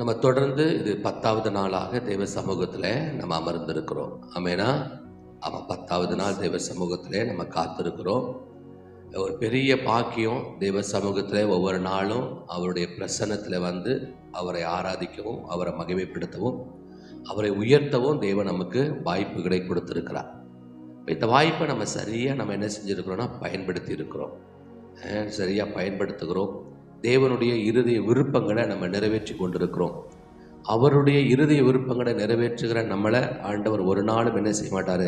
நம்ம தொடர்ந்து இது 10வது நாளாக தேவ சமூகத்தில் நம்ம அமர்ந்திருக்கிறோம். ஆமேனா? ஆமாம், 10வது நாள் தேவ சமூகத்திலே நம்ம காத்திருக்கிறோம். ஒரு பெரிய பாக்கியம். தேவ சமூகத்தில் ஒவ்வொரு நாளும் அவருடைய பிரசன்னத்தில் வந்து அவரை ஆராதிக்கவும், அவரை மகிமைப்படுத்தவும், அவரை உயர்த்தவும் தேவன் நமக்கு வாய்ப்புகளை கொடுத்திருக்கிறார். இந்த வாய்ப்பை நம்ம சரியாக நம்ம என்ன செஞ்சுருக்கிறோம்னா பயன்படுத்தி இருக்கிறோம். சரியாக பயன்படுத்துகிறோம். தேவனுடைய இருதய விருப்பங்களை நம்ம நிறைவேற்றி கொண்டிருக்கிறோம். அவருடைய இருதய விருப்பங்களை நிறைவேற்றுகிற நம்மளை ஆண்டவர் ஒரு நாளும் என்ன செய்ய மாட்டார்?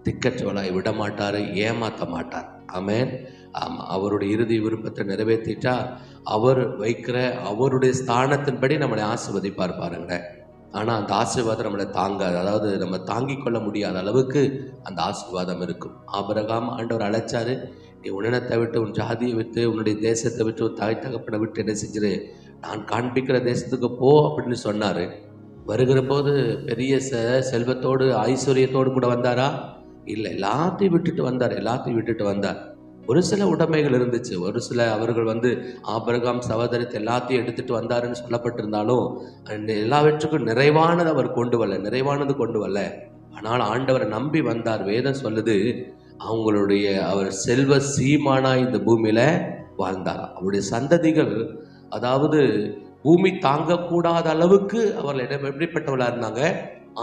திக்கற்றவளாய் விட மாட்டார், ஏமாற்ற மாட்டார். ஆமென். ஆமாம், அவருடைய இறுதி விருப்பத்தை நிறைவேற்றிட்டா அவர் வைக்கிற அவருடைய ஸ்தானத்தின்படி நம்மளை ஆசீர்வதிப்பார் பாருங்களேன். ஆனால் அந்த ஆசீர்வாதம் நம்மளை தாங்காது, அதாவது நம்ம தாங்கிக் கொள்ள முடியாத அளவுக்கு அந்த ஆசீர்வாதம் இருக்கும். ஆபிரகாம் ஆண்டவர் அழைச்சாரு, நீ உன்னினத்தை விட்டு, உன் ஜாதியை விட்டு, உன்னுடைய தேசத்தை விட்டு, உன் தாய் தகப்பனை விட்டு என்ன செஞ்சிரு, நான் காண்பிக்கிற தேசத்துக்கு போ அப்படின்னு சொன்னார். வருகிற போது பெரிய செல்வத்தோடு ஐஸ்வர்யத்தோடு கூட வந்தாரா? இல்லை, எல்லாத்தையும் விட்டுட்டு வந்தார். ஒரு சில உடைமைகள் இருந்துச்சு, ஒரு சில அவர்கள் வந்து ஆபிரகாம் சகோதரத்தை எல்லாத்தையும் எடுத்துட்டு வந்தாருன்னு சொல்லப்பட்டிருந்தாலும் எல்லாவற்றுக்கும் நிறைவானது அவர் கொண்டு வரல. ஆனால் ஆண்டவரை நம்பி வந்தார். வேதம் சொல்லுது, அவர் செல்வ சீமானா இந்த பூமியில வாழ்ந்தார். அவருடைய சந்ததிகள், அதாவது பூமி தாங்கக்கூடாத அளவுக்கு அவர்கள் எப்படிப்பட்டவர்களா இருந்தாங்க?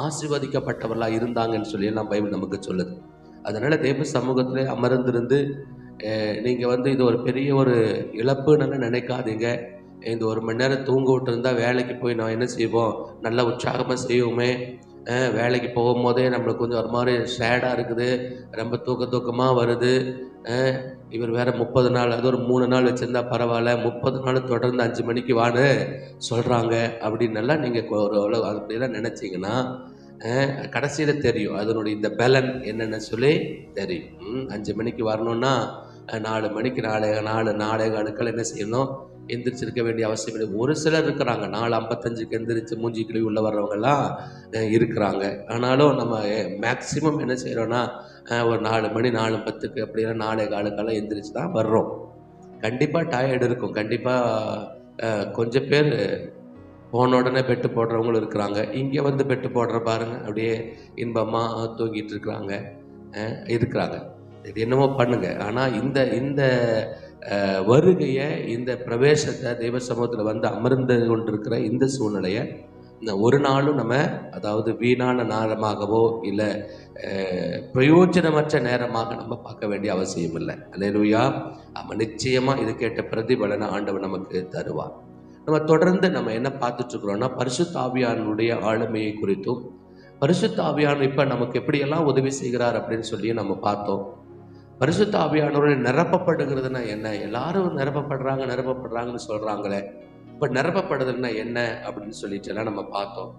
ஆசீர்வதிக்கப்பட்டவர்களா இருந்தாங்கன்னு சொல்லி எல்லாம் பைபிள் நமக்கு சொல்லுது. அதனால தேவ சமூகத்தில் அமர்ந்திருந்து நீங்கள் வந்து இது ஒரு பெரிய ஒரு இழப்புன்னு நினைக்காதீங்க. இந்த 1 மணி நேரம் தூங்க விட்டுருந்தா வேலைக்கு போய் நான் என்ன செய்வோம்? நல்லா உற்சாகமாக செய்வோமே. வேலைக்கு போகும்போதே நம்மளுக்கு கொஞ்சம் ஒரு மாதிரி சேடாக இருக்குது, ரொம்ப தூக்கமாக வருது. இவர் வேறு 30 நாள், அது ஒரு 3 நாள் வச்சுருந்தா பரவாயில்ல, 30 நாள் தொடர்ந்து 5 மணிக்கு வான்னு சொல்கிறாங்க அப்படின்னெல்லாம் நீங்கள் அப்படிலாம் நினச்சிங்கன்னா கடைசியில் தெரியும் அதனுடைய இந்த பலன் என்னென்னு சொல்லி தெரியும். 5 மணிக்கு வரணும்னா 4 மணிக்கு 4:15 என்ன செய்யணும்? எந்திரிச்சிருக்க வேண்டிய அவசியம் இல்லை. ஒரு சிலர் இருக்கிறாங்க 4:55 எந்திரிச்சு மூஞ்சி கிழவி உள்ள வர்றவங்கெல்லாம் இருக்கிறாங்க. ஆனாலும் நம்ம மேக்சிமம் என்ன செய்கிறோன்னா ஒரு 4 மணி 4:10 அப்படின்னா 4:15 எந்திரிச்சு தான் வர்றோம். கண்டிப்பாக டயர்டு இருக்கும். கண்டிப்பாக கொஞ்சம் பேர் போன உடனே பெட்டு போடுறவங்களும் இருக்கிறாங்க. இங்கே வந்து பெட்டு போடுற பாருங்க, அப்படியே இன்பமாக தூங்கிட்டு இருக்கிறாங்க. இது என்னமோ பண்ணுங்க. ஆனால் இந்த வருகையை, இந்த பிரவேசத்தை, தெய்வ சமூகத்தில் வந்து அமர்ந்து கொண்டிருக்கிற இந்த சூழ்நிலையை இந்த ஒரு நாளும் நம்ம, அதாவது வீணான நேரமாகவோ இல்லை பிரயோஜனமற்ற நேரமாக நம்ம பார்க்க வேண்டிய அவசியம் இல்லை. அல்லேலூயா. நம்ம நிச்சயமாக இது கேட்ட பிரதிபலனை ஆண்டவர் நமக்கு தருவார். நம்ம தொடர்ந்து நம்ம என்ன பார்த்துட்டு இருக்கிறோம்னா, பரிசுத்த ஆவியானுடைய ஆளுமையை குறித்தும், பரிசுத்த ஆவியானவர் இப்போ நமக்கு எப்படியெல்லாம் உதவி செய்கிறார் அப்படின்னு சொல்லி நம்ம பார்த்தோம். பரிசுத்த ஆவியானவருடைய நிரப்பப்படுகிறதுனா என்ன? எல்லாரும் நிரப்பப்படுறாங்கன்னு சொல்றாங்களே, இப்போ நிரப்பப்படுதல்னா என்ன அப்படின்னு சொல்லிட்டு எல்லாம் நம்ம பார்த்தோம்.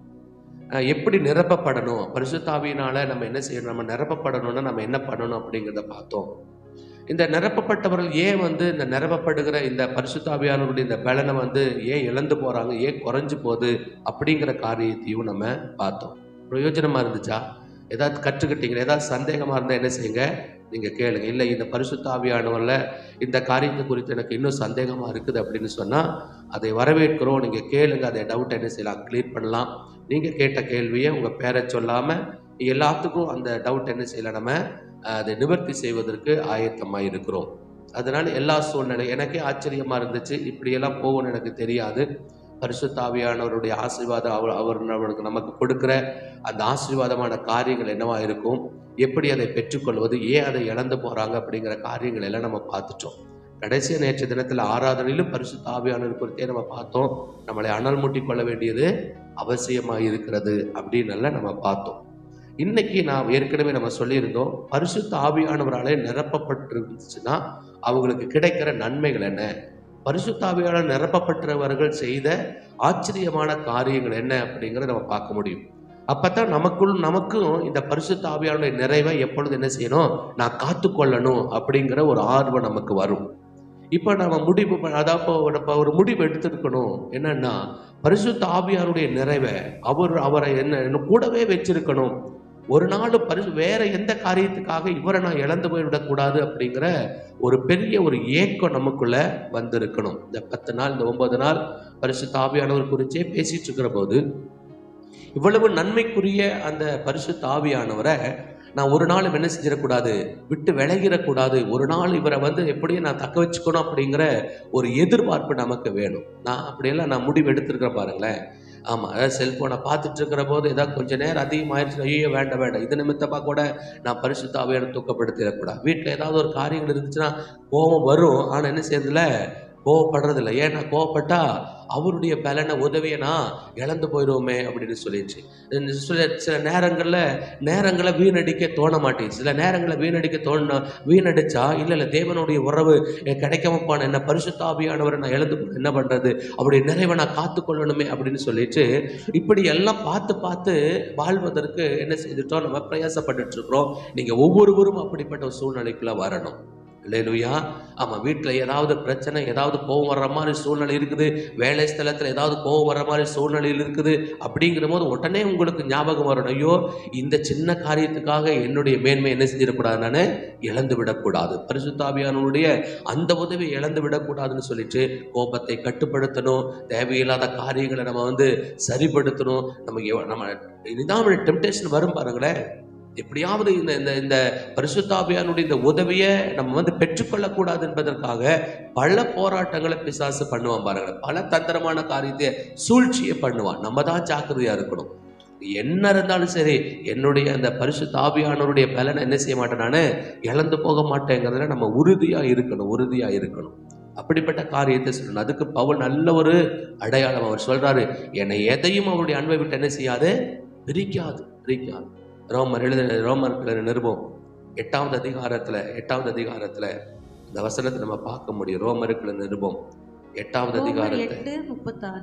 எப்படி நிரப்பப்படணும், பரிசுத்த ஆவியினால நம்ம என்ன செய்யணும், நம்ம நிரப்பப்படணும்னா நம்ம என்ன பண்ணணும் அப்படிங்கிறத பார்த்தோம். இந்த நிரப்பப்பட்டவர்கள் ஏன் வந்து இந்த நிரப்பப்படுகிற இந்த பரிசுத்த ஆவியானவருடைய இந்த பலனை வந்து ஏன் இழந்து போகிறாங்க, ஏன் குறைஞ்சு போகுது அப்படிங்கிற காரியத்தையும் நம்ம பார்த்தோம். பிரயோஜனமாக இருந்துச்சா? ஏதாவது கற்றுக்கிட்டீங்களா? ஏதாவது சந்தேகமாக இருந்தால் என்ன செய்யுங்க, நீங்கள் கேளுங்க. இல்லை, இந்த பரிசுத்த ஆவியானவரில் இந்த காரியத்தை குறித்து எனக்கு இன்னும் சந்தேகமாக இருக்குது அப்படின்னு சொன்னால் அதை வரவேற்கிறோம். நீங்கள் கேளுங்க, அதை டவுட்டை என்ன செய்யலாம், கிளியர் பண்ணலாம். நீங்கள் கேட்ட கேள்வியை உங்கள் பேரை சொல்லாமல் எல்லாத்துக்கும் அந்த டவுட் என்ன செய்யலாம், நம்ம அதை நிவர்த்தி செய்வதற்கு ஆயத்தமாக இருக்கிறோம். அதனால் எல்லா சூழ்நிலை எனக்கே ஆச்சரியமாக இருந்துச்சு. இப்படியெல்லாம் போகும்னு எனக்கு தெரியாது. பரிசுத்த ஆவியானவருடைய ஆசீர்வாதம் அவருக்கு நமக்கு கொடுக்குற அந்த ஆசீர்வாதமான காரியங்கள் என்னவா இருக்கும், எப்படி அதை பெற்றுக்கொள்வது, ஏன் அதை இழந்து போகிறாங்க அப்படிங்கிற காரியங்கள் எல்லாம் நம்ம பார்த்துட்டோம். கடைசியாக நேற்று தினத்தில் ஆராதனையிலும் பரிசுத்த ஆவியானவர் குறித்தே நம்ம பார்த்தோம். நம்மளை அனல் மூட்டி கொள்ள வேண்டியது அவசியமாக இருக்கிறது அப்படின்னு நம்ம பார்த்தோம். இன்னைக்கு நாம் ஏற்கனவே நம்ம சொல்லியிருந்தோம், பரிசுத்த ஆவியானவராலே நிரப்பப்பட்டிருந்துச்சுன்னா அவங்களுக்கு கிடைக்கிற நன்மைகள் என்ன, பரிசுத்த ஆவியானவர் நிரப்பப்பட்டவர்கள் செய்த ஆச்சரியமான காரியங்கள் என்ன அப்படிங்கிறத நம்ம பார்க்க முடியும். அப்பதான் நமக்கும் இந்த பரிசுத்த ஆவியானுடைய நிறைவை எப்பொழுது என்ன செய்யணும், நான் காத்துக்கொள்ளணும் அப்படிங்கிற ஒரு ஆர்வம் நமக்கு வரும். இப்போ நம்ம ஒரு முடிவு எடுத்திருக்கணும். என்னன்னா, பரிசுத்த ஆவியானுடைய நிறைவை அவரை என்ன கூடவே வச்சிருக்கணும். ஒரு நாள் வேற எந்த காரியத்துக்காக இவரை நான் இழந்து போய்விடக்கூடாது அப்படிங்கிற ஒரு பெரிய ஒரு ஏக்கம் நமக்குள்ள வந்திருக்கணும். இந்த 10 நாள், இந்த 9 நாள் பரிசுத்த ஆவியானவர் குறிச்சே பேசிட்டு இருக்கிற போது, இவ்வளவு நன்மைக்குரிய அந்த பரிசுத்த ஆவியானவரை நான் ஒரு நாளும் என்ன செஞ்சிடக்கூடாது, விட்டு விலகிடக்கூடாது. ஒரு நாள் இவரை எப்படியும் நான் தக்க வச்சுக்கணும் அப்படிங்கிற ஒரு எதிர்பார்ப்பு நமக்கு வேணும். நான் அப்படியெல்லாம் நான் முடிவு எடுத்திருக்கிறேன் பாருங்களேன். ஆமாம், அதாவது செல்ஃபோனை பார்த்துட்டு இருக்கிற போது ஏதாவது கொஞ்சம் நேரம் அதிகமாகிடுச்சு, ஐயோ வேண்டாம், இது நிமித்தமாக கூட நான் பரிசுத்த ஆவியானவரை தூக்கப்படுத்திடக்கூடாது. வீட்டில் ஏதாவது ஒரு காரியங்கள் இருந்துச்சுன்னா கோபம் வரும், ஆனால் என்ன செய்யறதில்ல, கோவப்படுறதில்லை. ஏன்னா கோவப்பட்டா அவருடைய பலனை, உதவியை நான் இழந்து போயிடுவோமே அப்படின்னு சொல்லிடுச்சு. சில நேரங்களை வீணடிக்க தோண மாட்டேங்குது. சில நேரங்களை வீணடிச்சா இல்லை தேவனுடைய உறவு கிடைக்காம போன என்ன பரிசுத்த ஆவியானவரை நான் இழந்து என்ன பண்றது, அப்படி நிறைவை நான் காத்துக்கொள்ளணுமே அப்படின்னு சொல்லிட்டு இப்படி எல்லாம் பார்த்து வாழ்வதற்கு என்ன செய்துட்டோம், நம்ம பிரயாசப்பட்டு இருக்கிறோம். நீங்க ஒவ்வொருவரும் அப்படிப்பட்ட ஒரு சூழ்நிலைக்குள்ள வரணும். அல்லேலூயா. ஆமாம், வீட்டில் ஏதாவது பிரச்சனை, ஏதாவது கோவம் வர்ற மாதிரி சூழ்நிலை இருக்குது, வேலை ஸ்தலத்தில் ஏதாவது கோவம் வர்ற மாதிரி சூழ்நிலையில் இருக்குது அப்படிங்கிற போது உடனே உங்களுக்கு ஞாபகம் வரணும், ஐயோ இந்த சின்ன காரியத்துக்காக என்னுடைய மேன்மை என்ன செஞ்சிடக்கூடாது, நான் இழந்து விடக்கூடாது, பரிசுத்த ஆவியானவருடைய அந்த உதவி இழந்து விடக்கூடாதுன்னு சொல்லிட்டு கோபத்தை கட்டுப்படுத்தணும். தேவையில்லாத காரியங்களை நம்ம சரிப்படுத்தணும். நம்ம இதான் டெம்டேஷன் வரும் பாருங்களேன். எப்படியாவது இந்த பரிசுத்த ஆவியானுடைய இந்த உதவியை நம்ம பெற்றுக்கொள்ளக்கூடாது என்பதற்காக பல போராட்டங்களை பிசாசு பண்ணுவான் பாருங்க. பல தந்திரமான காரியத்தை, சூழ்ச்சியை பண்ணுவான். நம்ம தான் ஜாக்கிரதையா இருக்கணும். என்ன இருந்தாலும் சரி, என்னுடைய அந்த பரிசுத்த ஆவியானவருடைய பலனை என்ன செய்ய மாட்டேன், நான் இழந்து போக மாட்டேங்கிறதுல நம்ம உறுதியா இருக்கணும். அப்படிப்பட்ட காரியத்தை சொல்லணும். அதுக்கு பவுல் நல்ல ஒரு அடையாளம் அவர் சொல்றாரு, என்னை எதையும் அவருடைய அன்பை விட்டு என்ன செய்யாது, பிரிக்காது. ரோமர் நிருபம் 8வது அதிகாரத்துல இந்த வசனத்தை நம்ம பார்க்க முடியும். ரோமருக்கு நிருபம் 8வது அதிகாரத்தை 36.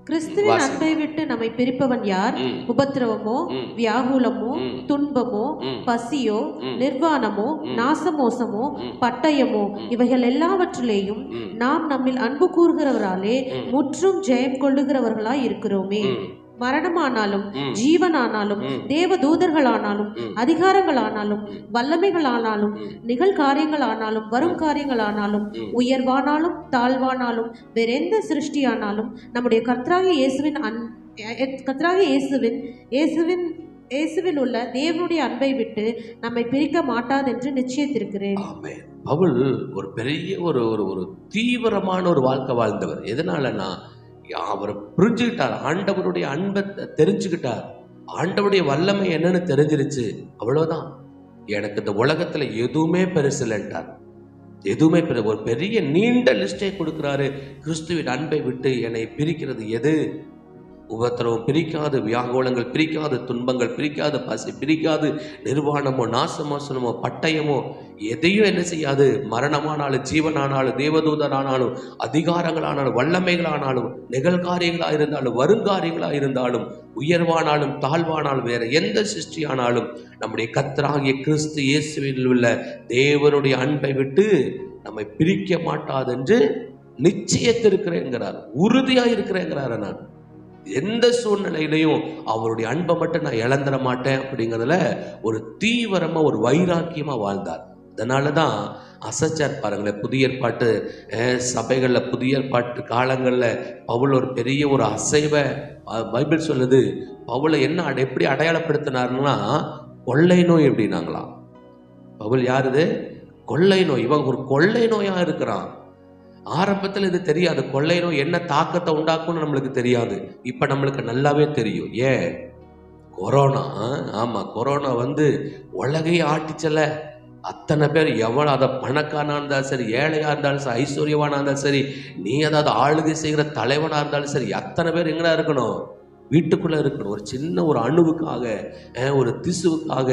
கிறிஸ்துவின் அன்பை விட்டு நம்மை பிரிப்பவன் யார்? உபத்திரவமோ, வியாகுலமோ, துன்பமோ, பசியோ, நிர்வாணமோ, நாசமோசமோ, பட்டயமோ, இவைகள் எல்லாவற்றிலேயும் நாம் நம்மில் அன்பு கூறுகிறவராலே முற்றும் ஜெயம் கொள்ளுகிறவர்களாய் இருக்கிறோமே. மரணமானாலும் ஜீவனானாலும் தேவதூதர்களானாலும் அதிகாரங்களானாலும் வல்லமைகளானாலும் நிகழ்காரியங்களானாலும் வரும் காரியங்களானாலும் உயர்வானாலும் தாழ்வானாலும் வேறெந்த சிருஷ்டியானாலும் நம்முடைய கர்த்தராகிய இயேசுவில் உள்ள தேவனுடைய அன்பை விட்டு நம்மை பிரிக்க மாட்டாதென்று நிச்சயித்திருக்கிறேன். பவுல் ஒரு பெரிய ஒரு தீவிரமான ஒரு வாழ்க்கை வாழ்ந்தவர். எதனாலனா அவர் புரிஞ்சுக்கிட்டார், ஆண்டவருடைய அன்பை தெரிஞ்சுக்கிட்டார், ஆண்டவருடைய வல்லமை என்னன்னு தெரிஞ்சிருச்சு. அவ்வளவுதான், எனக்கு இந்த உலகத்துல எதுவுமே பெருசு இல்லைன்றார். எதுவுமே ஒரு பெரிய நீண்ட லிஸ்டே கொடுக்கிறாரு. கிறிஸ்துவின் அன்பை விட்டு என்னை பிரிக்கிறது எது? உபத்திரவம் பிரிக்காது, வியாகுலங்கள் பிரிக்காது, துன்பங்கள் பிரிக்காது, பசி பிரிக்காது, நிர்வாணமோ நாசமோசனமோ பட்டயமோ எதையும் என்ன செய்யாது. மரணமானாலும் ஜீவனானாலும் தேவதூதரானாலும் அதிகாரங்களானாலும் வல்லமைகளானாலும் நிகழ்காரியங்களாக இருந்தாலும் வருங்காரியங்களாக இருந்தாலும் உயர்வானாலும் தாழ்வானாலும் வேற எந்த சிருஷ்டியானாலும் நம்முடைய கர்த்தராகிய கிறிஸ்து இயேசுவில் உள்ள தேவனுடைய அன்பை விட்டு நம்மை பிரிக்க மாட்டாது என்று நிச்சயத்திருக்கிறேங்கிறார், உறுதியாக இருக்கிறேங்கிறார். நான் எந்த சூழ்நிலையிலையும் அவருடைய அன்பை மட்டும் நான் இழந்துட மாட்டேன் அப்படிங்கிறதுல ஒரு தீவிரமா ஒரு வைராக்கியமா வாழ்ந்தார். அதனாலதான் அசைச்சார் பாருங்களேன். புதிய ஏற்பாட்டு சபைகளில் புதிய ஏற்பாட்டு காலங்களில் பவுல் ஒரு பெரிய ஒரு அசைவை பைபிள் சொல்லுது. பவுலை எப்படி அடையாளப்படுத்தினார்னா கொள்ளை நோய் எப்படின்னாங்களாம். பவுல் யாருது? கொள்ளை நோய். இவன் ஒரு கொள்ளை நோயா இருக்கிறான். ஆரம்பத்தில் இது தெரியாது, கொள்ளை நோய் என்ன தாக்கத்தை உண்டாக்கும்னு நம்மளுக்கு தெரியாது. இப்ப நம்மளுக்கு நல்லாவே தெரியும். ஏன்? கொரோனா. ஆமா, கொரோனா உலகையே ஆட்டிச்சல. அத்தனை பேர் எவ்வளோ, அதை பணக்காரனா இருந்தாலும் சரி, ஏழையா இருந்தாலும் சரி, ஐஸ்வர்யவானா இருந்தாலும் சரி, நீ ஏதாவது ஆளுகை செய்கிற தலைவனா இருந்தாலும் சரி, அத்தனை பேர் எங்கடா இருக்கணும்? வீட்டுக்குள்ள இருக்கணும். ஒரு சின்ன ஒரு அணுவுக்காக, ஒரு திசுவுக்காக,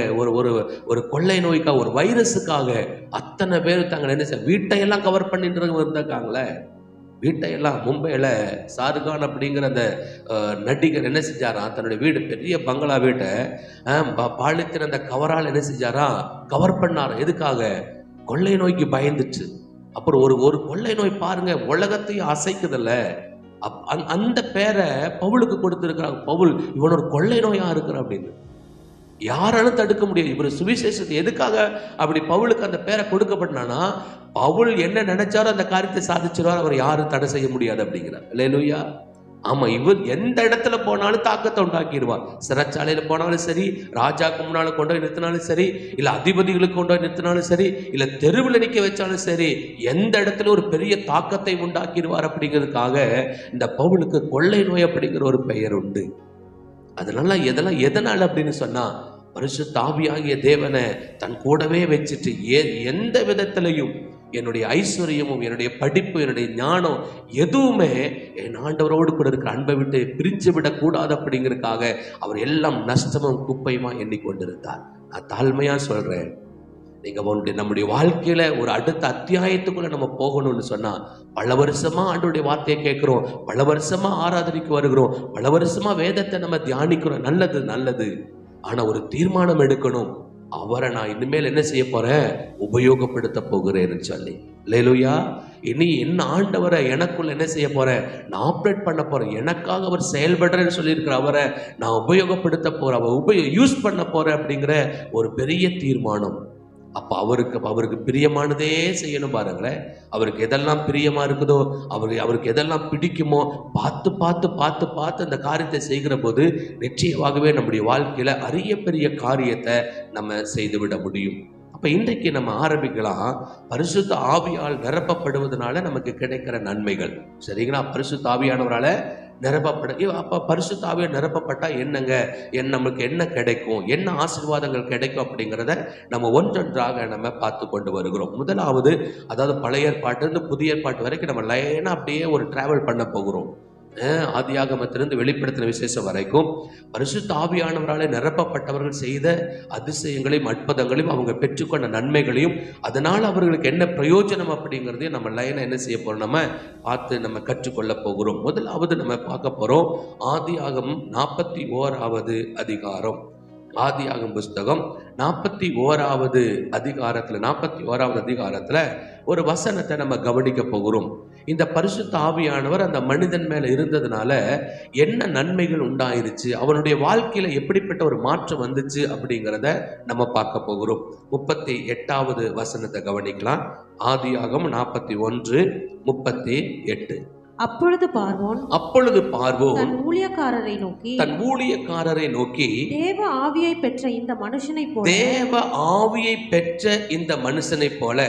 ஒரு கொள்ளை நோய்க்காக, ஒரு வைரஸுக்காக அத்தனை பேர் தாங்க என்ன செய்ய வீட்டையெல்லாம் கவர் பண்ணிட்டு இருந்திருக்காங்களே. வீட்டையெல்லாம் மும்பையில் ஷாருக்கான் அப்படிங்கிற அந்த நடிகர் என்ன செஞ்சாராம், தன்னுடைய வீடு பெரிய பங்களா வீட்டை பாலித்தின அந்த கவரால் என்ன செஞ்சாரா, கவர் பண்ணார். எதுக்காக? கொள்ளை நோய்க்கு பயந்துச்சு. அப்புறம் ஒரு கொள்ளை நோய் பாருங்க, உலகத்தையும் அசைக்குதில்ல. அந்த பேரை பவுலுக்கு கொடுத்திருக்கிறாங்க. பவுல் இவன் ஒரு கொள்ளை நோயா இருக்கிறான் அப்படின்னு யாராலும் தடுக்க முடியாது. இவர் சுவிசேஷத்தை எதுக்காக அப்படி பவுலுக்கு அந்த பேரை கொடுக்கப்பட்டானா, பவுல் என்ன நினைச்சாரோ அந்த காரியத்தை சாதிச்சிருவார், அவர் யாரும் தடை செய்ய முடியாது அப்படிங்கிறார். அல்லேலூயா. ஆமா, இவர் எந்த இடத்துல போனாலும் தாக்கத்தை உண்டாக்கிடுவார். சிறைச்சாலையில போனாலும் சரி, ராஜாக்கு முன்னால கொண்டு போய் நிறுத்தினாலும் சரி, இல்ல அதிபதிகளுக்கு கொண்டு போய் நிறுத்தினாலும் சரி, இல்ல தெருவில் நிற்க வச்சாலும் சரி, எந்த இடத்துல ஒரு பெரிய தாக்கத்தை உண்டாக்கிடுவார். அப்படிங்கிறதுக்காக இந்த பவுலுக்கு கொள்ளை நோய் அப்படிங்கிற ஒரு பெயர் உண்டு. அதனால எதனால அப்படின்னு சொன்னா, பரிசுத்த ஆவியாகிய தேவனை தன் கூடவே வச்சுட்டு எந்த விதத்திலையும் என்னுடைய ஐஸ்வர்யமும் என்னுடைய படிப்பு என்னுடைய ஞானம் எதுவுமே என் ஆண்டவரோடு கூட இருக்கிற அன்பை விட்டு பிரிஞ்சு விடக்கூடாது அப்படிங்கிறதுக்காக அவர் எல்லாம் நஷ்டமும் குப்பையுமா எண்ணிக்கொண்டிருந்தார். நான் தாழ்மையா சொல்றேன், நீங்க நம்முடைய வாழ்க்கையில ஒரு அடுத்த அத்தியாயத்துக்குள்ள நம்ம போகணும்னு சொன்னா, பல வருஷமா ஆண்டவருடைய வார்த்தையை கேட்கிறோம், பல வருஷமா ஆராதனைக்கு வருகிறோம், பல வருஷமா வேதத்தை நம்ம தியானிக்கிறோம், நல்லது. ஆனா ஒரு தீர்மானம் எடுக்கணும், அவரை நான் இனிமேல் என்ன செய்ய போறேன், உபயோகப்படுத்த போகிறேன்னு சொல்லி. அல்லேலூயா. இனி என்ன ஆண்டவரை எனக்குள்ள என்ன செய்ய போறேன், நான் ஆப்ரேட் பண்ண போறேன், எனக்காக அவர் செயல்படுறேன்னு சொல்லியிருக்கிற அவரை நான் உபயோகப்படுத்த போறேன், அவர் யூஸ் பண்ண போறேன் அப்படிங்கிற ஒரு பெரிய தீர்மானம். அப்ப அவருக்கு பிரியமானதே செய்யணும். பாருங்களேன், அவருக்கு எதெல்லாம் பிரியமா இருக்குதோ, அவருக்கு எதெல்லாம் பிடிக்குமோ பார்த்து அந்த காரியத்தை செய்கிற போது நிச்சயமாகவே நம்முடைய வாழ்க்கையில அரிய பெரிய காரியத்தை நம்ம செய்துவிட முடியும். அப்ப இன்றைக்கு நம்ம ஆரம்பிக்கலாம், பரிசுத்த ஆவியால் நிரப்பப்படுவதனால நமக்கு கிடைக்கிற நன்மைகள். சரிங்களா? பரிசுத்த ஆவியானவரால அப்ப பரிசுத்த ஆவியால் நிரப்பப்பட்டா என்னங்க, நமக்கு என்ன கிடைக்கும், என்ன ஆசீர்வாதங்கள் கிடைக்கும் அப்படிங்கிறத நம்ம ஒன்றொன்றாக நம்ம பார்த்து கொண்டு வருகிறோம். முதலாவது, அதாவது பழைய ஏற்பாட்டிலிருந்து புதிய ஏற்பாட்டு வரைக்கும் நம்ம லைனா அப்படியே ஒரு டிராவல் பண்ண போகிறோம். ஆதியாகமத்திலிருந்து வெளிப்படுத்தின விசேஷம் வரைக்கும் பரிசுத்த ஆவியானவராலே நிரப்பப்பட்டவர்கள் செய்த அதிசயங்களையும் அற்புதங்களையும் அவங்க பெற்றுக்கொண்ட நன்மைகளையும் அதனால் அவர்களுக்கு என்ன பிரயோஜனம் அப்படிங்கிறதையும் நம்ம லைனை என்ன செய்ய போறோம், நம்ம பார்த்து நம்ம கற்றுக்கொள்ள போகிறோம். முதலாவது நம்ம பார்க்க போறோம் ஆதியாகமம் 41வது அதிகாரம். ஆதியாகமம் புஸ்தகம் 41வது அதிகாரத்துல ஒரு வசனத்தை நம்ம கவனிக்க போகிறோம். இந்த பரிசுத்த ஆவியானவர் அந்த மனிதன் மேல இருந்ததுனால என்ன நன்மைகள் உண்டாயிருச்சு, அவனுடைய வாழ்க்கையில எப்படிப்பட்ட ஒரு மாற்றம் வந்துச்சு அப்படிங்கிறத நம்ம பார்க்க போகிறோம். 38வது வசனத்தை கவனிக்கலாம். ஆதியாகமம் 41:38. அப்பொழுது பார்வோன் தன் ஊழியக்காரரை நோக்கி தேவ ஆவியை பெற்ற இந்த மனுஷனை போல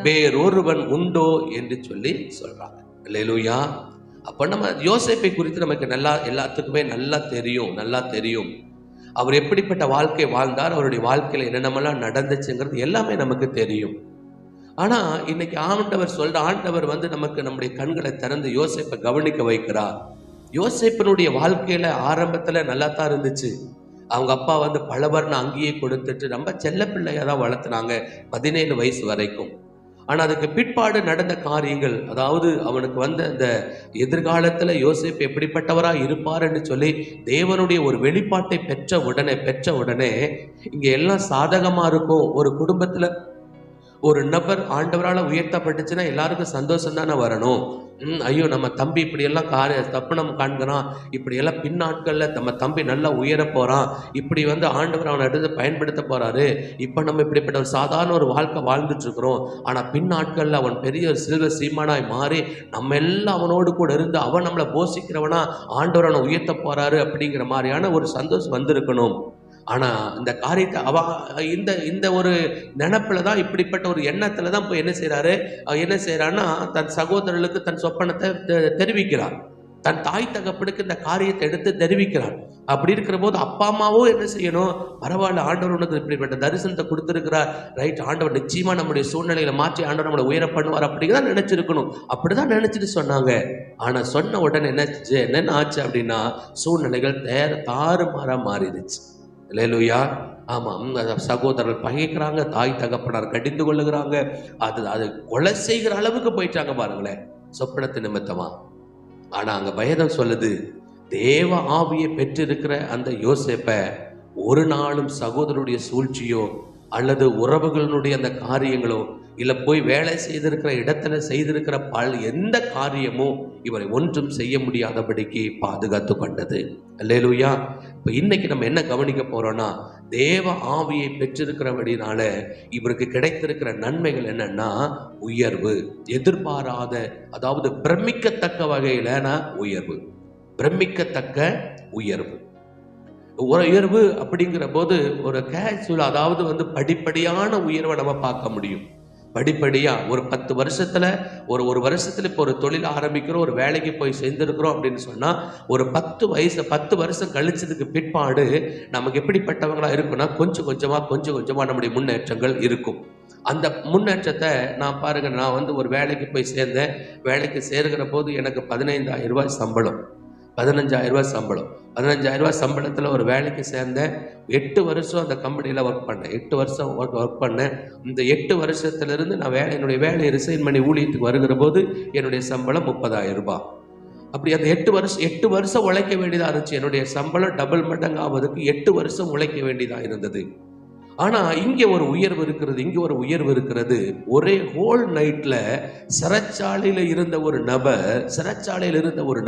வேறொருவன் உண்டோ என்று சொல்லி சொல்றாங்க. அல்லேலூயா. அப்ப நம்ம யோசேப்பை குறித்து நமக்கு எல்லாத்துக்குமே நல்லா தெரியும். அவர் எப்படிப்பட்ட வாழ்க்கை வாழ்ந்தார், அவருடைய வாழ்க்கையில என்னென்னமெல்லாம் நடந்துச்சுங்கிறது எல்லாமே நமக்கு தெரியும். ஆனா இன்னைக்கு ஆண்டவர் நமக்கு நம்முடைய கண்களை திறந்து யோசேப்பை கவனிக்க வைக்கிறார். யோசேப்பினுடைய வாழ்க்கையில ஆரம்பத்துல நல்லா தான் இருந்துச்சு. அவங்க அப்பா பலவர்ண அங்கேயே கொடுத்துட்டு ரொம்ப செல்ல பிள்ளையா தான் வளர்த்துனாங்க 17 வயசு வரைக்கும். ஆனா அதுக்கு பிற்பாடு நடந்த காரியங்கள், அதாவது அவனுக்கு அந்த எதிர்காலத்துல யோசேப்பு எப்படிப்பட்டவரா இருப்பாருன்னு சொல்லி தேவனுடைய ஒரு வெளிப்பாட்டை பெற்ற உடனே இங்க எல்லாம் சாதகமா இருக்கும். ஒரு குடும்பத்துல ஒரு நபர் ஆண்டவரால் உயர்த்தப்பட்டுச்சுன்னா எல்லாருக்கும் சந்தோஷம் தானே வரணும். ஐயோ நம்ம தம்பி இப்படியெல்லாம் தப்புணம் காண்கிறான், இப்படியெல்லாம் பின்னாட்களில் நம்ம தம்பி நல்லா உயர போகிறான், இப்படி ஆண்டவர் அவனை எடுத்து பயன்படுத்த போகிறாரு, இப்போ நம்ம இப்படிப்பட்ட ஒரு சாதாரண ஒரு வாழ்க்கை வாழ்ந்துட்டுருக்குறோம், ஆனால் பின்னாட்களில் அவன் பெரிய ஒரு சில்வ சீமானாய் மாறி நம்ம எல்லாம் அவனோடு கூட இருந்து அவன் நம்மளை போஷிக்கிறவனா ஆண்டவர் அவனை உயர்த்த போகிறாரு அப்படிங்கிற மாதிரியான ஒரு சந்தோஷம் வந்திருக்கணும். ஆனா இந்த காரியத்தை இந்த ஒரு நினைப்புல தான், இப்படிப்பட்ட ஒரு எண்ணத்துல தான் போய் என்ன செய்யறான்னா தன் சகோதரர்களுக்கு தன் சொப்பனத்தை தெரிவிக்கிறார். தன் தாய் தகப்பனுக்கு இந்த காரியத்தை எடுத்து தெரிவிக்கிறார். அப்படி இருக்கிற போது அப்பா அம்மாவும் என்ன செய்யணும், பரவாயில்ல ஆண்டவர் உனக்கு இப்படிப்பட்ட தரிசனத்தை கொடுத்திருக்கிறார், ரைட், ஆண்டவர் நிச்சயமா நம்முடைய சூழ்நிலையில மாற்றி ஆண்டவர் நம்மளை உயர பண்ணுவார் அப்படிங்கிறத நினைச்சிருக்கணும். அப்படிதான் நினைச்சிட்டு சொன்னாங்க. ஆனா சொன்ன உடனே என்ன ஆச்சு அப்படின்னா சூழ்நிலைகள் தாறுமாறா மாறிடுச்சு. அல்லேலூயா. ஆமாம், சகோதரர்கள் பகைக்கிறாங்க, தாய் தகப்பனார் கடிந்து கொள்ளுகிறாங்க, அது கொலை செய்கிற அளவுக்கு போயிட்டாங்க பாருங்களேன் சொப்பனத்து நிமித்தமா. ஆனா அங்க வேதம் சொல்லுது, தேவ ஆவியை பெற்றிருக்கிற அந்த யோசேப்பை ஒரு நாளும் சகோதரருடைய சூழ்ச்சியோ அல்லது உறவுகளுடைய அந்த காரியங்களோ, இல்லை போய் வேலை செய்திருக்கிற இடத்துல செய்திருக்கிற எந்த காரியமோ இவரை ஒன்றும் செய்ய முடியாதபடிக்கு பாதுகாத்து கொண்டது. அல்லேலூயா. இப்போ இன்னைக்கு நம்ம என்ன கவனிக்க போறோம்னா, தேவ ஆவியை பெற்றிருக்கிறபடினால இவருக்கு கிடைத்திருக்கிற நன்மைகள் என்னன்னா, உயர்வு, எதிர்பாராத, அதாவது பிரமிக்கத்தக்க வகையிலான உயர்வு, பிரமிக்கத்தக்க உயர்வு. உயர்வு அப்படிங்கிற போது ஒரு கேஷுவல், அதாவது படிப்படியான உயர்வை நம்ம பார்க்க முடியும். படிப்படியா ஒரு 10 வருஷத்துல ஒரு வருஷத்துல இப்போ ஒரு தொழில் ஆரம்பிக்கிறோம், ஒரு வேலைக்கு போய் சேர்ந்திருக்கிறோம் அப்படின்னு சொன்னா, ஒரு 10 வருஷம் கழிச்சதுக்கு பிற்பாடு நமக்கு எப்படிப்பட்டவங்களா இருக்குன்னா, கொஞ்சம் கொஞ்சமா நம்முடைய முன்னேற்றங்கள் இருக்கும். அந்த முன்னேற்றத்தை நான் பாருங்க, நான் ஒரு வேலைக்கு போய் சேர்ந்தேன். வேலைக்கு சேர்கிற போது எனக்கு 15,000 ரூபாய் சம்பளம். 15,000 ரூபாய் சம்பளம். 15,000 ரூபாய் சம்பளத்தில் ஒரு வேலைக்கு சேர்ந்தேன். 8 வருஷம் அந்த கம்பெனியில் ஒர்க் பண்ணேன். 8 வருஷம் ஒர்க் பண்ணேன். இந்த 8 வருஷத்துலேருந்து நான் என்னுடைய வேலையை ரிசைன் பண்ணி ஊழியத்துக்கு வருகிற போது என்னுடைய சம்பளம் 30,000 ரூபாய். அப்படி அந்த 8 வருஷம் உழைக்க வேண்டியதாக இருந்துச்சு. என்னுடைய சம்பளம் டபுள் மடங்கு ஆவதுக்கு 8 வருஷம் உழைக்க வேண்டியதாக இருந்தது. ஆனா இங்கே ஒரு உயர்வு இருக்கிறது. ஒரே ஹோல் நைட்ல சிறைச்சாலையில் இருந்த ஒரு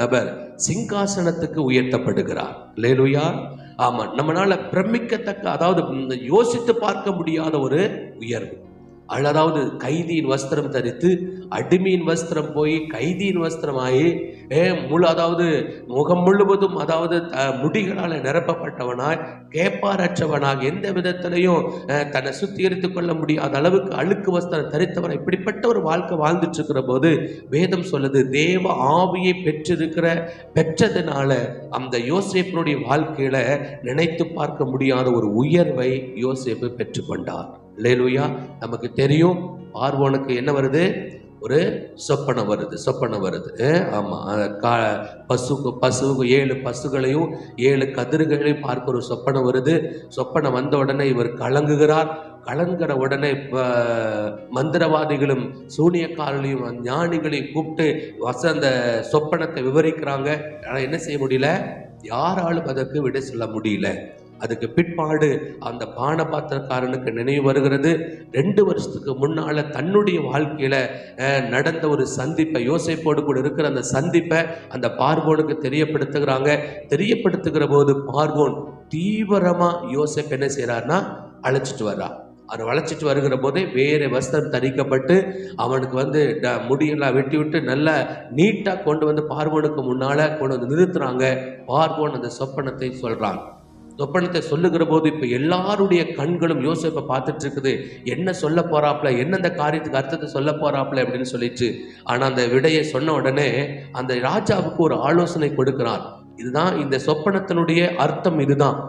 நபர் சிங்காசனத்துக்கு உயர்த்தப்படுகிறார். அல்லேலூயா. ஆமா, நம்மளால பிரமிக்கத்தக்க, அதாவது யோசித்து பார்க்க முடியாத ஒரு உயர்வு. அதாவது கைதியின் வஸ்திரம் தரித்து அடிமையின் வஸ்திரம் போய் கைதியின் வஸ்திரம் ஆகி அதாவது முகம் முழுவதும், அதாவது முடிகளால் நிரப்பப்பட்டவனாய், கேப்பாரற்றவனாக, எந்த விதத்திலையும் தன்னை சுத்திகரித்துக் கொள்ள முடியாத அளவுக்கு அழுக்கு வஸ்திரம் தரித்தவன், இப்படிப்பட்ட ஒரு வாழ்க்கை வாழ்ந்துட்டு இருக்கிற போது வேதம் சொல்லுது, தேவ ஆவியை பெற்றதுனால அந்த யோசேப்பினுடைய வாழ்க்கையில நினைத்து பார்க்க முடியாத ஒரு உயர்வை யோசேப்பு பெற்றுக்கொண்டார். அல்லேலூயா. நமக்கு தெரியும், பார்வோனுக்கு என்ன வருது? ஒரு சொப்பனம் வருது. ஆமா, பசுவுக்கு 7 பசுகளையும் 7 கதிர்களையும் பார்க்க ஒரு சொப்பனம் வருது. சொப்பனம் வந்த உடனே இவர் கலங்குகிற உடனே மந்திரவாதிகளும் சூனியக்காரர்களையும் ஞானிகளையும் கூப்பிட்டு அந்த சொப்பனத்தை விவரிக்கிறாங்க. ஆனால் என்ன செய்ய முடியல? யாராலும் அதற்கு விடை சொல்ல முடியல. அதுக்கு பிற்பாடு அந்த பானபாத்திரக்காரனுக்கு நினைவு வருகிறது. 2 வருஷத்துக்கு முன்னால தன்னுடைய வாழ்க்கையில நடந்த ஒரு சந்திப்பை, யோசேப்போடு கூட இருக்கிற அந்த சந்திப்பை அந்த பார்வோனுக்கு தெரியப்படுத்துகிற போது பார்வோன் தீவிரமா யோசேப் என்ன செய்யறாருன்னா அழைச்சிட்டு வருகிற போதே வேற வஸ்திரம் தரிக்கப்பட்டு அவனுக்கு முடியெல்லாம் வெட்டி விட்டு நல்லா நீட்டா கொண்டு பார்வோனுக்கு முன்னால கொண்டு நிறுத்துறாங்க. பார்வோன் அந்த சொப்பனத்தை சொல்றான். சொப்பனத்தை சொல்லுகிற போது இப்ப எல்லாருடைய கண்களும் யோசேப்பை பார்த்துட்டு இருக்குது. என்ன சொல்ல போறாப்ல, என்ன அந்த காரியத்துக்கு அர்த்தத்தை சொல்ல போறாப்ல அப்படின்னு சொல்லிட்டு. ஆனா அந்த விடையை சொன்ன உடனே அந்த ராஜாவுக்கு ஒரு ஆலோசனை கொடுக்கிறார். இதுதான் இந்த சொப்பனத்தினுடைய அர்த்தம். இதுதான்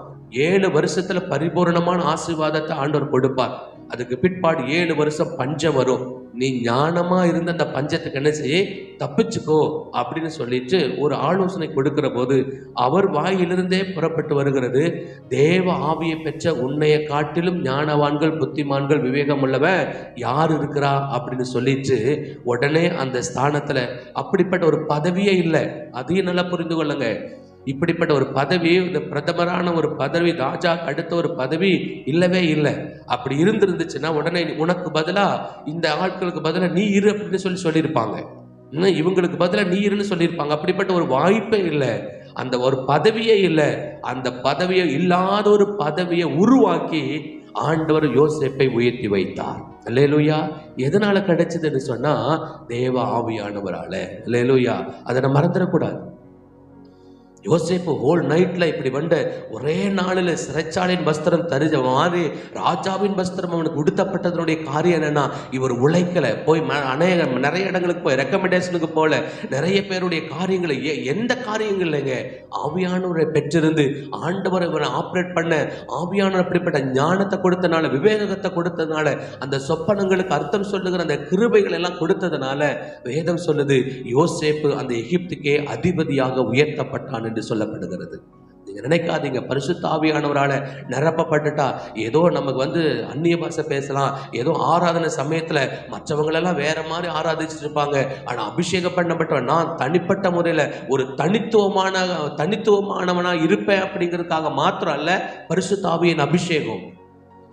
7 வருஷத்துல பரிபூர்ணமான ஆசீர்வாதத்தை ஆண்டவர் கொடுப்பார். அதுக்கு பிற்பாடு 7 வருஷம் பஞ்சம் வரும். நீ ஞானமா இருந்த அந்த பஞ்சத்துக்கு என்ன செய்ய, தப்பிச்சுக்கோ அப்படின்னு சொல்லிட்டு ஒரு ஆலோசனை கொடுக்கிற போது அவர் வாயிலிருந்தே புறப்பட்டு வருகிறது, தேவ ஆவியை பெற்ற உன்னைய காட்டிலும் ஞானவான்கள், புத்திமான்கள், விவேகம் உள்ளவன் யார் இருக்கிறா அப்படின்னு சொல்லிட்டு உடனே அந்த ஸ்தானத்துல அப்படிப்பட்ட ஒரு பதவியே இல்லை. அதையும் நல்லா புரிந்து கொள்ளுங்க. இப்படிப்பட்ட ஒரு பதவி, இந்த பிரதமரான ஒரு பதவி, ராஜா அடுத்த ஒரு பதவி இல்லவே இல்லை. அப்படி இருந்துச்சுன்னா உடனே உனக்கு பதிலா இந்த ஆட்களுக்கு பதிலா நீ இரு அப்படின்னு சொல்லியிருப்பாங்க. இவங்களுக்கு பதிலா நீ இருன்னு சொல்லியிருப்பாங்க. அப்படிப்பட்ட ஒரு வாய்ப்பே இல்லை, அந்த ஒரு பதவியே இல்லை. அந்த பதவியை இல்லாத ஒரு பதவியை உருவாக்கி ஆண்டவர் யோசேப்பை உயர்த்தி வைத்தார். அல்லேலூயா. எதனால கிடைச்சதுன்னு சொன்னா தேவ ஆவியானவரால. அல்லேலூயா. அதை நம்ம மறந்துடக்கூடாது. யோசேப்பு ஹோல் நைட்ல இப்படி ஒரே நாளில் சிறைச்சாலையின் வஸ்திரம் தரிஞ்ச மாதிரி ராஜாவின் வஸ்திரம் அவனுக்கு உடுத்தப்பட்டதனுடைய காரியம் என்னன்னா, இவர் உழைக்கல, போய் நிறைய இடங்களுக்கு போய் ரெக்கமெண்டேஷனுக்கு போல, நிறைய பேருடைய காரியங்களை, எந்த காரியங்கள் இல்லைங்க, ஆவியானவரை பெற்றிருந்து ஆண்டவரை இவரை ஆப்ரேட் பண்ண ஆவியானவர் அப்படிப்பட்ட ஞானத்தை கொடுத்தனால, விவேகத்தை கொடுத்ததுனால, அந்த சொப்பனங்களுக்கு அர்த்தம் சொல்லுகிற அந்த கிருபைகள் எல்லாம் கொடுத்ததுனால வேதம் சொல்லுது, யோசேப்பு அந்த எகிப்துக்கே அதிபதியாக உயர்த்தப்பட்டான் என்று சொல்லப்படுகிறது. நீங்க நினைக்காதீங்க, பரிசுத்த ஆவியானவரால நிரப்பப்பட்டுட்டா ஏதோ நமக்கு அந்நிய பாஷை பேசலாம், ஏதோ ஆராதனை சமயத்துல மற்றவங்களெல்லாம் வேற மாதிரி ஆராதிச்சுட்டு இருப்பாங்க. ஆனா அபிஷேகம் பண்ணப்பட்டவன் நான் தனிப்பட்ட முறையில ஒரு தனித்துவமானவனா இருப்பேன் அப்படிங்கிறதுக்காக மாத்திரம் அல்ல பரிசுத்த ஆவியின் அபிஷேகம்.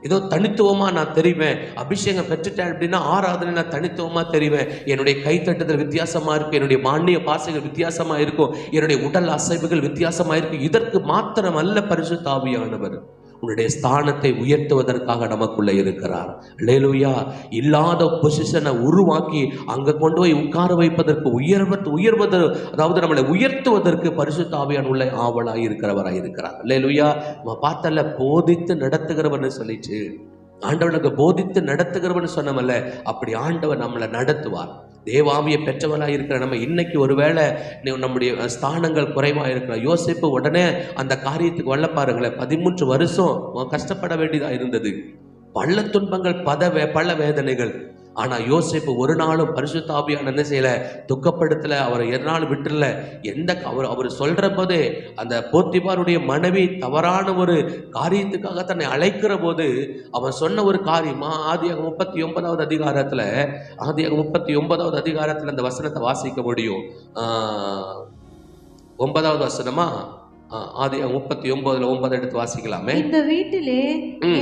ஏதோ தனித்துவமா நான் தெரிவேன், அபிஷேகம் பெற்றுட்டேன் அப்படின்னா ஆராதனை நான் தனித்துவமா தெரிவேன், என்னுடைய கைத்தட்டுதல் வித்தியாசமா இருக்கும், என்னுடைய மானிய பாசைகள் வித்தியாசமா இருக்கும், என்னுடைய உடல் அசைவுகள் வித்தியாசமா இருக்கும். இதற்கு மாத்திரம் அல்ல பரிசுத்த ஆவியானவர் உன்னுடைய ஸ்தானத்தை உயர்த்துவதற்காக நமக்குள்ள இருக்கிறார். அல்லேலூயா. இல்லாத பொசிஷனை உருவாக்கி அங்க கொண்டு போய் உட்கார வைப்பதற்கு உயர்வது அதாவது நம்மளை உயர்த்துவதற்கு பரிசுத்த ஆவியானவர் உள்ள ஆவலாய் இருக்கிறவராய் இருக்கிறார். அல்லேலூயா. நம்ம பார்த்தல போதித்து நடத்துகிறவர்னு சொல்லிச்சு, ஆண்டவனுக்கு போதித்து நடத்துகிறவன் சொன்னமல்ல, அப்படி ஆண்டவர் நம்மளை நடத்துவார். தேவாவியை பெற்றவளாக இருக்கிற நம்ம இன்னைக்கு ஒருவேளை நம்முடைய ஸ்தானங்கள் குறைவாக இருக்கிற யோசேப்பு உடனே அந்த காரியத்துக்கு வல்ல பாருங்களேன், 13 வருஷம் கஷ்டப்பட வேண்டியதாக இருந்தது, பல துன்பங்கள், பல வேதனைகள். ஆனா யோசேப்பு ஒரு நாளும் பரிசுத்த ஆவியானவர் என்ன செய்யல, துக்கப்படுத்தல, அவரை எந்நாளும் விட்டுல. அவர் சொல்ற போதே அந்த போத்திபாருடைய மனைவி தவறான ஒரு காரியத்துக்காக தன்னை அழைக்கிற போது அவன் சொன்ன ஒரு காரியமா, ஆதியாகமம் 39வது அதிகாரத்துல, ஆதியாகமம் 39வது அதிகாரத்துல அந்த வசனத்தை வாசிக்க முடியும். 9வது வசனமா, ஆதியாகமம் 39ல 9 எடுத்து வாசிக்கலாமே. இந்த வீட்டிலே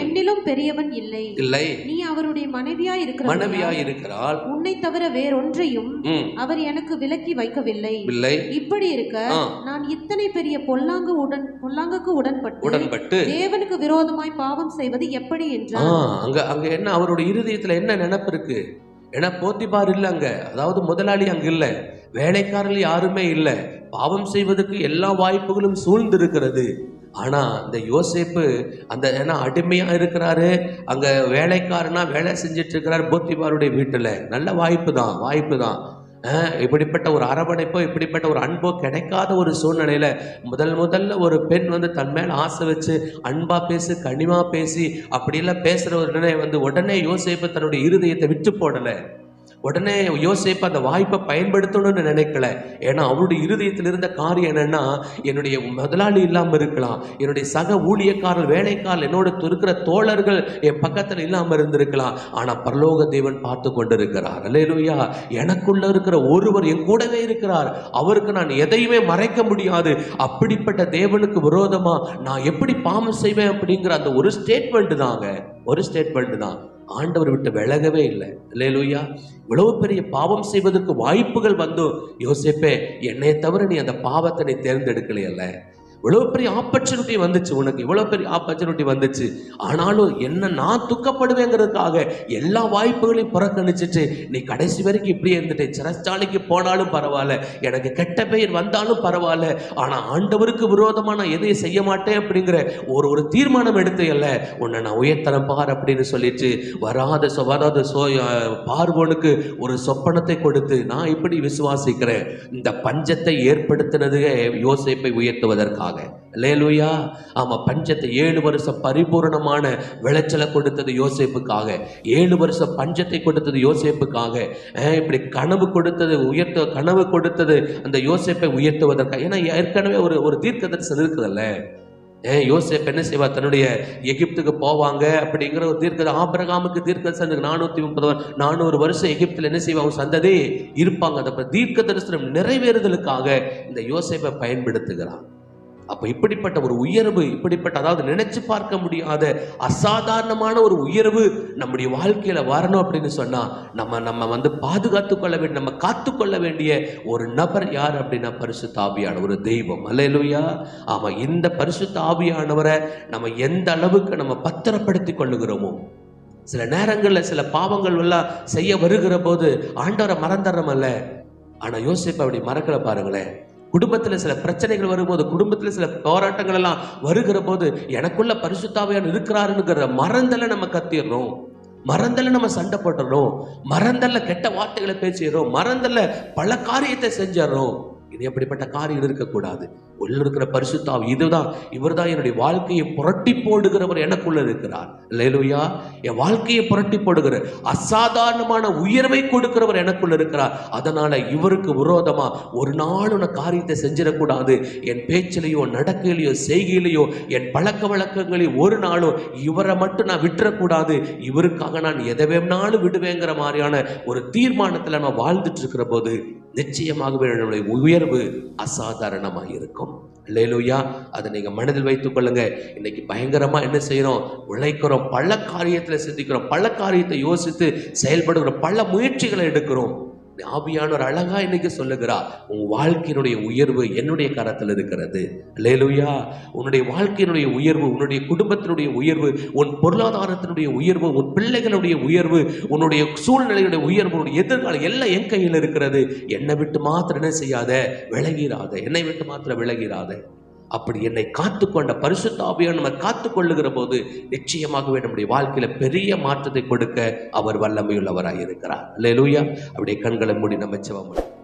என்னிலும் பெரியவன் இல்லை, நீ அவருடைய மனைவியாய் இருக்கிறாள், உன்னை தவிர வேறொன்றையும் அவர் எனக்கு விலக்கி வைக்கவில்லை. இப்படி இருக்க நான் இத்தனை பெரிய பொல்லாங்குக்கு உடன்பட்டு தேவனுக்கு விரோதமாய் பாவம் செய்வது எப்படி என்றார். அங்க என்ன அவருடைய இருதயத்துல என்ன நினைப்பு இருக்கு? ஏன்னா போத்திபார் இல்ல அங்க, அதாவது முதலாளி அங்க இல்ல, வேலைக்காரர்கள் யாருமே இல்லை, பாவம் செய்வதற்கு எல்லா வாய்ப்புகளும் சூழ்ந்து இருக்கிறது. ஆனா இந்த யோசேப்பு அந்த ஏன்னா அடிமையா இருக்கிறாரு, அங்க வேலைக்காரனா வேலை செஞ்சிட்டு இருக்கிறார் போத்திபாருடைய வீட்டுல. நல்ல வாய்ப்பு தான். இப்படிப்பட்ட ஒரு அரவணைப்போ இப்படிப்பட்ட ஒரு அன்போ கிடைக்காத ஒரு சூழ்நிலையில முதல்ல ஒரு பெண் தன் மேல ஆசை வச்சு அன்பா பேசி கனிமா பேசி அப்படியெல்லாம் பேசுற ஒரு உடனே யோசேப்பு தன்னுடைய இருதயத்தை விட்டு போடல. உடனே யோசேப்பு அந்த வாய்ப்பை பயன்படுத்தணும்னு நினைக்கல. ஏன்னா அவருடைய இருதயத்தில் இருந்த காரியம் என்னன்னா, என்னுடைய முதலாளி இல்லாம இருக்கலாம், என்னுடைய சக ஊழியக்காரர்கள் வேலைக்காரர்கள் என்னோட இருக்கிற தோழர்கள் என் பக்கத்துல இல்லாம இருந்திருக்கலாம், ஆனா பரலோக தேவன் பார்த்து கொண்டிருக்கிறார். அல்லேலூயா. எனக்குள்ள இருக்கிற ஒருவர் என் கூடவே இருக்கிறார், அவருக்கு நான் எதையுமே மறைக்க முடியாது. அப்படிப்பட்ட தேவனுக்கு விரோதமா நான் எப்படி பாவம் செய்வேன் அப்படிங்கிற அந்த ஒரு ஸ்டேட்மெண்ட் தான் ஆண்டவர் விட்டு விலகவே இல்லை. அல்லேலூயா. இவ்வளவு பெரிய பாவம் செய்வதற்கு வாய்ப்புகள் யோசேப்பே, என்னை தவிர நீ அந்த பாவத்தை நீ தேர்ந்தெடுக்கலையல்ல, இவ்வளவு பெரிய ஆப்பர்ச்சுனிட்டி வந்துச்சு, உனக்கு இவ்வளவு பெரிய ஆப்பர்ச்சுனிட்டி வந்துச்சு, ஆனாலும் என்ன நான் துக்கப்படுவேங்கிறதுக்காக எல்லா வாய்ப்புகளையும் புறக்கணிச்சிட்டு நீ கடைசி வரைக்கும் இப்படியே இருந்துட்டு, சிறைச்சாலைக்கு போனாலும் பரவாயில்ல, எனக்கு கெட்ட பெயர் வந்தாலும் பரவாயில்ல, ஆனா ஆண்டவருக்கு விரோதமா நான் எதையும் செய்ய மாட்டேன் அப்படிங்கிற ஒரு தீர்மானம் எடுத்தையல்ல, உன்னை நான் உயர்த்தரம் பார் அப்படின்னு சொல்லிட்டு வராத பார்வோனுக்கு ஒரு சொப்பனத்தை கொடுத்து நான் இப்படி விசுவாசிக்கிறேன், இந்த பஞ்சத்தை ஏற்படுத்தினது யோசேப்பை உயர்த்துவதற்காக. அல்லேலூயா. ஆமா, பஞ்சத்தை 7 வருஷம் பரிபூர்ணமான விளைச்சலை கொடுத்தது யோசேப்புக்காக, 7 வருஷம் பஞ்சத்தை கொடுத்தது யோசேப்புக்காக. இப்படி கனவு கொடுத்தது அந்த யோசேப்பை உயர்த்துவதற்காக. ஏன்னா ஏற்கனவே ஒரு தீர்க்க தரிசனம் இருக்குதல்ல. யோசேப்பு என்ன செய்வா, தன்னுடைய எகிப்துக்கு போவாங்க அப்படிங்கிற ஒரு தீர்க்க, ஆபிரகாமுக்கு தீர்க்க 430 வருஷம் எகிப்துல என்ன செய்வாங்க, சந்ததி இருப்பாங்க. அந்த தீர்க்க தரிசனம் நிறைவேறுதலுக்காக இந்த யோசேப்பை பயன்படுத்துகிறான். அப்ப இப்படிப்பட்ட ஒரு உயர்வு, அதாவது நினைச்சு பார்க்க முடியாத அசாதாரணமான ஒரு உயர்வு நம்முடைய வாழ்க்கையில வரணும் அப்படின்னு சொன்னா நம்ம பாதுகாத்து கொள்ள வேண்டிய, நம்ம காத்துக்கொள்ள வேண்டிய ஒரு நபர் யார் அப்படின்னா பரிசுத்த ஆவியானவர், ஒரு தெய்வம். அல்லேலூயா. ஆமா, இந்த பரிசுத்த ஆவியானவரை நம்ம எந்த அளவுக்கு நம்ம பத்திரப்படுத்தி கொள்ளுகிறோமோ, சில நேரங்கள்ல சில பாவங்கள் எல்லாம் செய்ய வருகிற போது ஆண்டவரை மறந்துடுறோமல்ல. ஆனா யோசேப்பு அப்படி மறக்கல பாருங்களேன். குடும்பத்தில் சில பிரச்சனைகள் வரும்போது, குடும்பத்தில் சில போராட்டங்கள் எல்லாம் வருகிற போது எனக்குள்ள பரிசுத்த ஆவியானவர் இருக்கிறாருங்கிற மறந்தல நம்ம கத்திடுறோம், மறந்தல நம்ம சண்டை போட்டுறோம், மறந்தல கெட்ட வார்த்தைகளை பேசிடுறோம், மறந்தல பல காரியத்தை செஞ்சிடறோம். இது எப்படிப்பட்ட காரியம் இருக்கக்கூடாது. உள்ள இருக்கிற பரிசுத்த ஆவி இதுதான், இவர்தான் என்னுடைய வாழ்க்கையை புரட்டி போடுகிறவர் எனக்குள்ள இருக்கிறார். அல்லேலூயா. என் வாழ்க்கையை புரட்டி போடுகிற அசாதாரணமான உயர்வை கொடுக்கிறவர் எனக்குள்ள இருக்கிறார். அதனால இவருக்கு விரோதமா ஒரு நாள் உன காரியத்தை செஞ்சிடக்கூடாது. என் பேச்சிலையோ நடக்கையிலையோ செய்கையிலையோ என் பழக்க வழக்கங்களையும் ஒரு நாளும் இவரை மட்டும் நான் விட்டுறக்கூடாது, இவருக்காக நான் எதை வேணாலும் விடுவேங்கிற மாதிரியான ஒரு தீர்மானத்துல நான் வாழ்ந்துட்டு இருக்கிற போது நிச்சயமாகவே நம்முடைய உயர்வு அசாதாரணமாக இருக்கும். அல்லேலூயா. அதை நீங்க மனதில் வைத்துக் கொள்ளுங்க. இன்னைக்கு பயங்கரமா என்ன செய்யறோம்? உழைக்கிறோம், பல காரியத்துல சிந்திக்கிறோம், பல காரியத்தை யோசித்து செயல்படுகிறோம், பல முயற்சிகளை எடுக்கிறோம். ஆவியானவர் அழகா இன்னைக்கு சொல்லுகிறார், உன் வாழ்க்கையினுடைய உயர்வு என்னுடைய கரத்தில் இருக்கிறது. அல்லேலூயா. உன்னுடைய வாழ்க்கையினுடைய உயர்வு, உன்னுடைய குடும்பத்தினுடைய உயர்வு, உன் பொருளாதாரத்தினுடைய உயர்வு, உன் பிள்ளைகளுடைய உயர்வு, உன்னுடைய சூழ்நிலையுடைய உயர்வு, உன்னுடைய எதிர்காலம் எல்லாம் என் கையில் இருக்கிறது. என்னை விட்டு மாத்திரம் என்ன செய்யாத, விலகிறாத. என்னை விட்டு மாத்திரம் விலகிறாத. அப்படி என்னை காத்துக்கொண்ட பரிசுத்த ஆவியானவர் நம்ம காத்துக்கொள்ளுகிற போது நிச்சயமாகவே நம்முடைய வாழ்க்கையில பெரிய மாற்றத்தை கொடுக்க அவர் வல்லமையுள்ளவராய் இருக்கிறார். அல்லேலூயா. அப்படியே கண்களை மூடி நம்ம ஜெபம் பண்ணுவோம்.